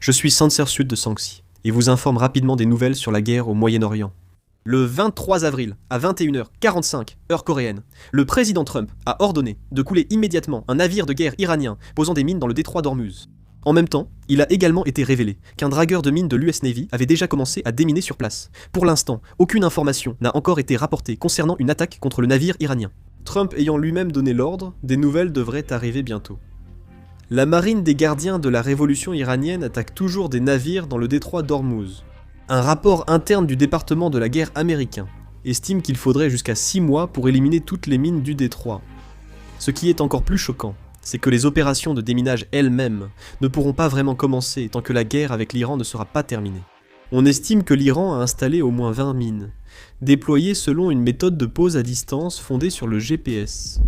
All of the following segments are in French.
Je suis Sansersud de Sanxi et vous informe rapidement des nouvelles sur la guerre au Moyen-Orient. Le 23 avril, à 21h45, heure coréenne, le président Trump a ordonné de couler immédiatement un navire de guerre iranien posant des mines dans le détroit d'Ormuz. En même temps, il a également été révélé qu'un dragueur de mines de l'US Navy avait déjà commencé à déminer sur place. Pour l'instant, aucune information n'a encore été rapportée concernant une attaque contre le navire iranien. Trump ayant lui-même donné l'ordre, des nouvelles devraient arriver bientôt. La marine des gardiens de la révolution iranienne attaque toujours des navires dans le détroit d'Ormuz. Un rapport interne du département de la guerre américain estime qu'il faudrait jusqu'à 6 mois pour éliminer toutes les mines du détroit. Ce qui est encore plus choquant, c'est que les opérations de déminage elles-mêmes ne pourront pas vraiment commencer tant que la guerre avec l'Iran ne sera pas terminée. On estime que l'Iran a installé au moins 20 mines, déployées selon une méthode de pause à distance fondée sur le GPS.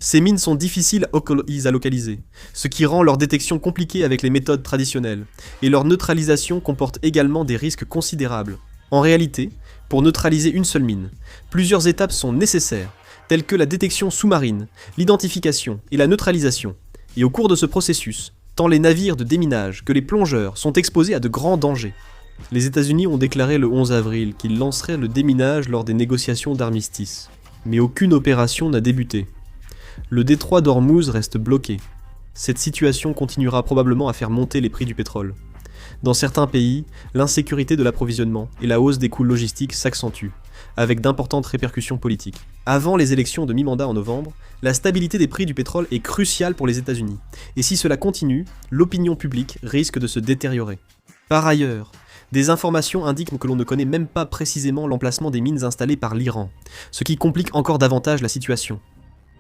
Ces mines sont difficiles à localiser, ce qui rend leur détection compliquée avec les méthodes traditionnelles, et leur neutralisation comporte également des risques considérables. En réalité, pour neutraliser une seule mine, plusieurs étapes sont nécessaires, telles que la détection sous-marine, l'identification et la neutralisation, et au cours de ce processus, tant les navires de déminage que les plongeurs sont exposés à de grands dangers. Les États-Unis ont déclaré le 11 avril qu'ils lanceraient le déminage lors des négociations d'armistice, mais aucune opération n'a débuté. Le détroit d'Ormuz reste bloqué. Cette situation continuera probablement à faire monter les prix du pétrole. Dans certains pays, l'insécurité de l'approvisionnement et la hausse des coûts logistiques s'accentuent, avec d'importantes répercussions politiques. Avant les élections de mi-mandat en novembre, la stabilité des prix du pétrole est cruciale pour les États-Unis, et si cela continue, l'opinion publique risque de se détériorer. Par ailleurs, des informations indiquent que l'on ne connaît même pas précisément l'emplacement des mines installées par l'Iran, ce qui complique encore davantage la situation.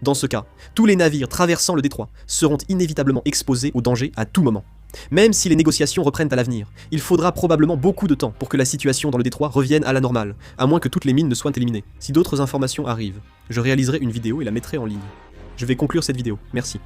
Dans ce cas, tous les navires traversant le détroit seront inévitablement exposés au danger à tout moment. Même si les négociations reprennent à l'avenir, il faudra probablement beaucoup de temps pour que la situation dans le détroit revienne à la normale, à moins que toutes les mines ne soient éliminées. Si d'autres informations arrivent, je réaliserai une vidéo et la mettrai en ligne. Je vais conclure cette vidéo, merci.